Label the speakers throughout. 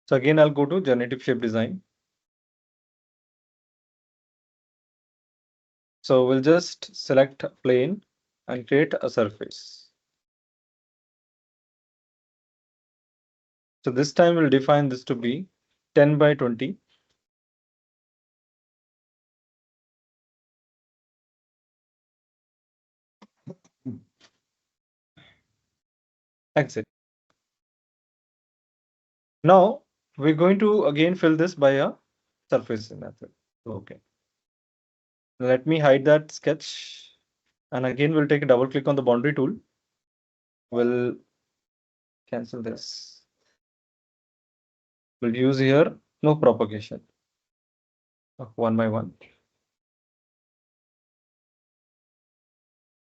Speaker 1: So again, I'll go to generative shape design. So we'll just select plane and create a surface. So this time we'll define this to be 10 by 20. Exit. Now we're going to again fill this by a surface method. Okay. Let me hide that sketch. And again, we'll take a double click on the boundary tool. We'll cancel this. We'll use here no propagation. One by one.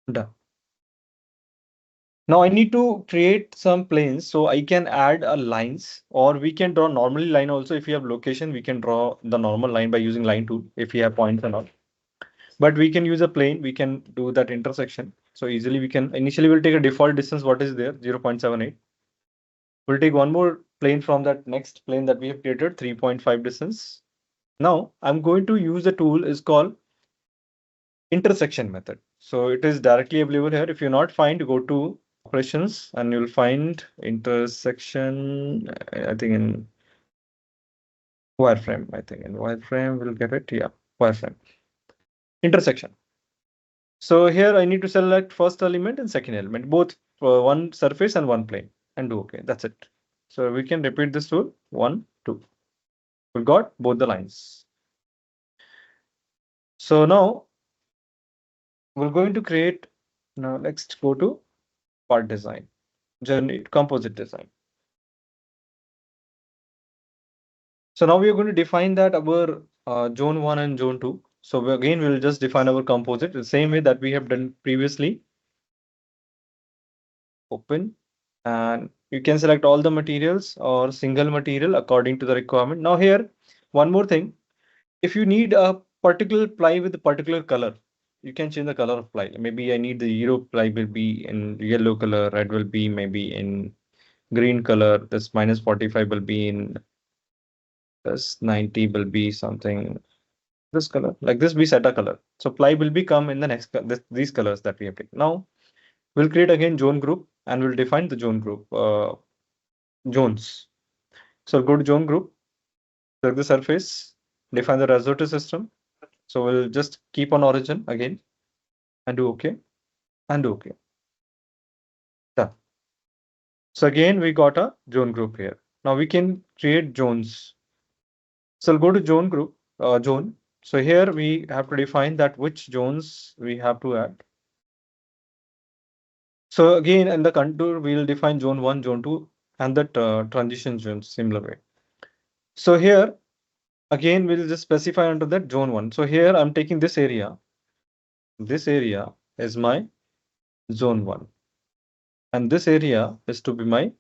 Speaker 1: Done. Now I need to create some planes, so I can add a lines, or we can draw normally line also. If you have location, we can draw the normal line by using line tool if you have points and all. But we can use a plane, we can do that intersection. So easily we can, initially we'll take a default distance, what is there, 0.78. We'll take one more plane from that next plane that we have created, 3.5 distance. Now I'm going to use the tool is called intersection method. So it is directly available here. If you're not find, go to operations and you'll find intersection, I think in wireframe. I think in wireframe we'll get it. Yeah, wireframe. Intersection. So here I need to select first element and second element, both one surface and one plane, and do okay. That's it. So we can repeat this tool 1, 2. We've got both the lines. So now we're going to create. Now let's go to part design, generate composite design. So now we are going to define that our zone 1 and zone 2. So again, we'll just define our composite the same way that we have done previously. Open, and you can select all the materials or single material according to the requirement. Now here, one more thing. If you need a particular ply with a particular color, you can change the color of ply. Maybe I need the Europe ply will be in yellow color, red will be maybe in green color, this -45 will be in this 90 will be something this color, like this be set a color. So ply will become in the next these colors that we have taken. Now we'll create again zone group and we'll define the zone group zones. So go to zone group, select the surface, define the resolution system. So we'll just keep on origin again and do okay and do okay. Done. So again we got a zone group here. Now we can create zones. So I'll go to zone group zone. So here we have to define that which zones we have to add. So again, in the contour, we'll define zone 1, zone 2, and that transition zone similar way. So here, again, we'll just specify under that zone 1. So here I'm taking this area. This area is my zone 1. And this area is to be my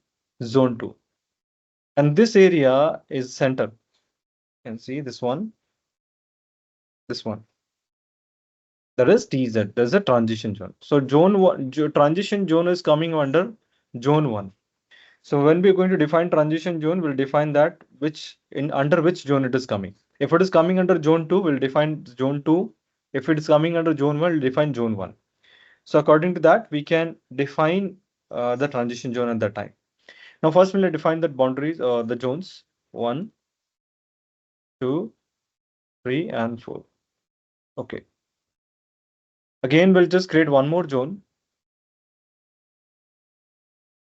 Speaker 1: zone 2. And this area is center. You can see this one, this one. That is TZ, there's a transition zone. So zone 1, transition zone is coming under zone 1. So when we're going to define transition zone, we'll define that which in under which zone it is coming. If it is coming under zone 2, we'll define zone 2. If it is coming under zone 1, we'll define zone 1. So according to that, we can define the transition zone at that time. Now first we'll define the boundaries, the zones 1, 2, 3, and 4. Okay. Again, we'll just create one more zone.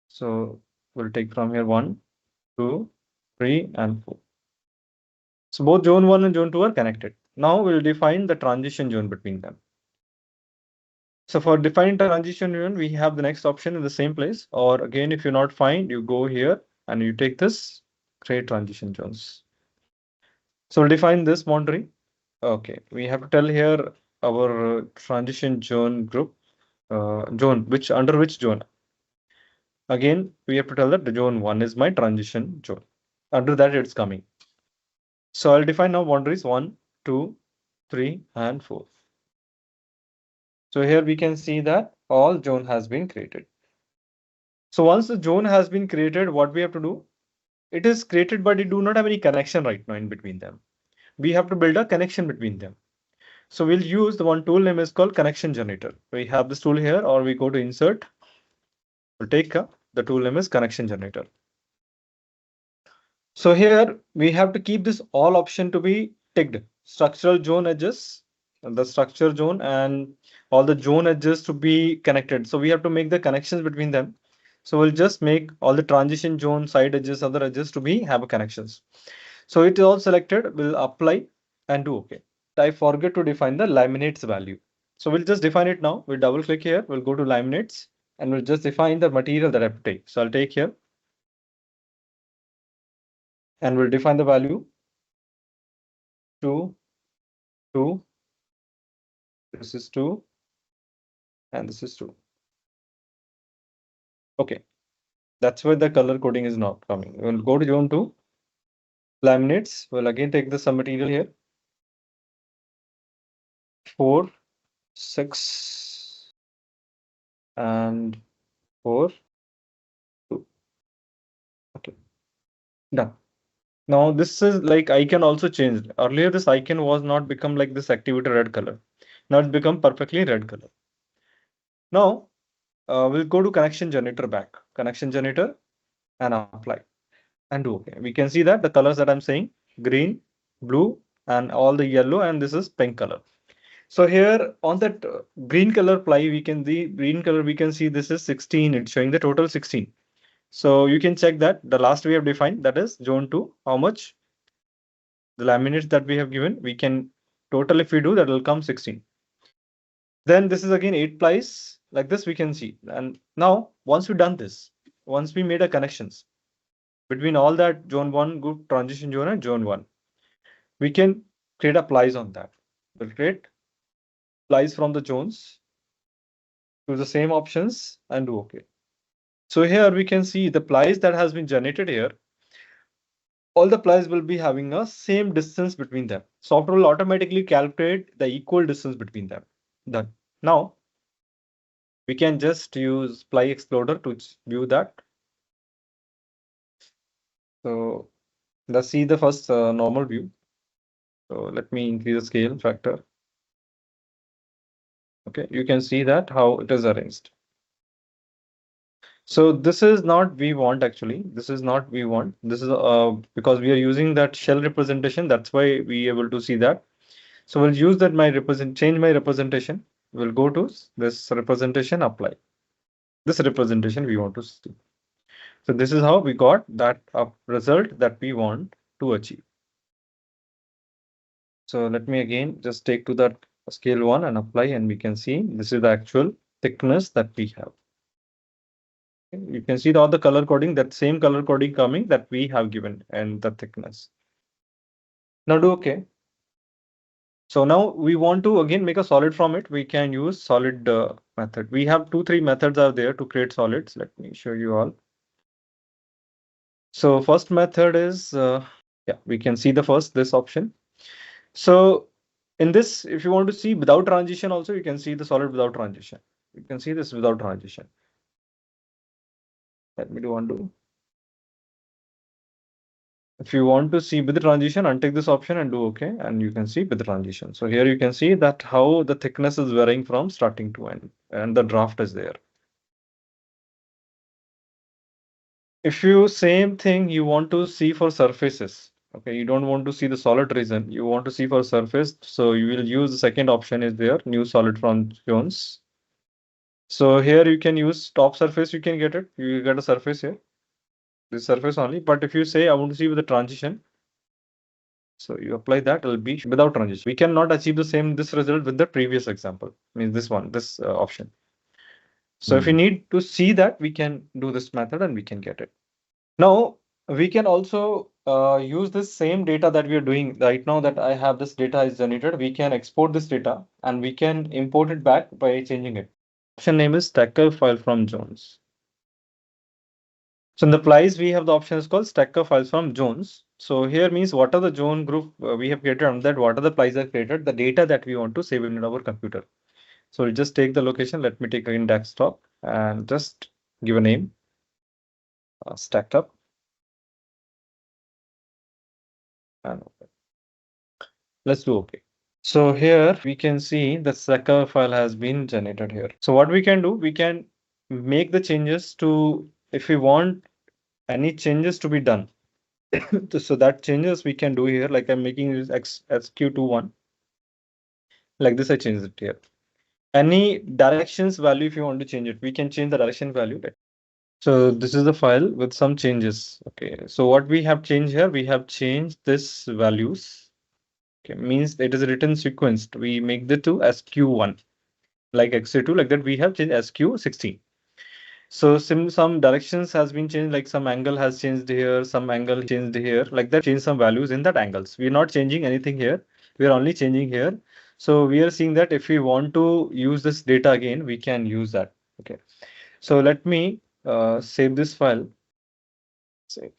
Speaker 1: So we'll take from here 1, 2, 3, and 4. So both zone 1 and zone 2 are connected. Now we'll define the transition zone between them. So for defining transition zone, we have the next option in the same place. Or again, if you're not find, you go here and you take this, create transition zones. So we'll define this boundary. Okay, we have to tell here our transition zone group, zone, which under which zone. Again, we have to tell that the zone 1 is my transition zone. Under that, it's coming. So I'll define now boundaries 1, 2, 3, and 4. So here we can see that all zone has been created. So once the zone has been created, what we have to do? it is created, but it do not have any connection right now in between them. We have to build a connection between them. So we'll use the one tool name is called connection generator. We have this tool here, or we go to insert. We'll take the tool name is connection generator. So here we have to keep this all option to be ticked. Structural zone edges, the structure zone, and all the zone edges to be connected. So we have to make the connections between them. So we'll just make all the transition zone, side edges, other edges to be have connections. So it is all selected. We'll apply and do OK. I forget to define the laminates value. So we'll just define it now. We'll double click here. We'll go to laminates and we'll just define the material that I have to take. So I'll take here and we'll define the value 2, 2. This is 2 and this is 2. Okay, that's where the color coding is not coming. We'll go to zone 2, laminates. We'll again take the some material here. 4, 6 and 4, 2. Okay, done. Now this is like icon also changed. Earlier this icon was not become like this activity red color. Now it's become perfectly red color. Now we'll go to connection generator back. Connection generator and apply and do OK. We can see that the colors that I'm saying green, blue, and all the yellow, and this is pink color. So here on that green color ply, we can see green color. We can see this is 16. It's showing the total 16. So you can check that the last we have defined, that is zone 2, how much the laminates that we have given, we can total if we do that will come 16. Then this is again 8 plies like this we can see. And now once we've done this, once we made a connections between all that zone 1 group, transition zone and zone 1, we can create a plies on that. We'll create plies from the zones to the same options and do OK. So here we can see the plies that has been generated here. All the plies will be having a same distance between them. Software will automatically calculate the equal distance between them. Done. Now we can just use ply exploder to view that. So let's see the first normal view. So let me increase the scale factor. Okay, you can see that how it is arranged. So this is not we want actually. This is not we want. This is because we are using that shell representation. That's why we able to see that. So we'll use that change my representation. We'll go to this representation, apply. This representation we want to see. So this is how we got that result that we want to achieve. So let me again just take to that scale 1 and apply, and we can see this is the actual thickness that we have. You can see all the color coding, that same color coding coming that we have given and the thickness. Now do OK. So now we want to again make a solid from it. We can use solid method. We have 2-3 methods are there to create solids. Let me show you all. So first method is, yeah, we can see the first, this option. So in this, if you want to see without transition also, you can see the solid without transition. You can see this without transition. Let me do undo. If you want to see with the transition, untick this option and do OK, and you can see with the transition. So here you can see that how the thickness is varying from starting to end, and the draft is there. If you same thing you want to see for surfaces, okay, you don't want to see the solid region, you want to see for surface, so you will use the second option is there, new solid from zones. So here you can use top surface, you can get it, you get a surface here, this surface only. But if you say I want to see with the transition, so you apply that, it will be without transition. We cannot achieve the same this result with the previous example, means this one, this option. So if you need to see that, we can do this method and we can get it. Now we can also use this same data that we are doing right now, that I have this data is generated. We can export this data and we can import it back by changing it. Option name is stacker file from zones. So in the plies, we have the option is called stacker files from zones. So here means what are the zone group we have created on that, what are the plies are created, the data that we want to save in our computer. So we'll just take the location. Let me take in desktop and just give a name, stacked up. and open. Let's do OK. So here we can see the Seca file has been generated here. So what we can do, we can make the changes to, if we want any changes to be done. So that changes we can do here, like I'm making this SQ21. Like this, I changed it here. Any directions value, if you want to change it, we can change the direction value. So this is the file with some changes. Okay, so what we have changed here, we have changed this values. Okay, means it is written sequenced. We make the to SQ1, like XA2, like that. We have changed SQ16. So some directions has been changed, like some angle has changed here, some angle changed here, like that. Change some values in that angles. We're not changing anything here. We are only changing here. So we are seeing that if we want to use this data again, we can use that. Okay. So let me save this file. Save.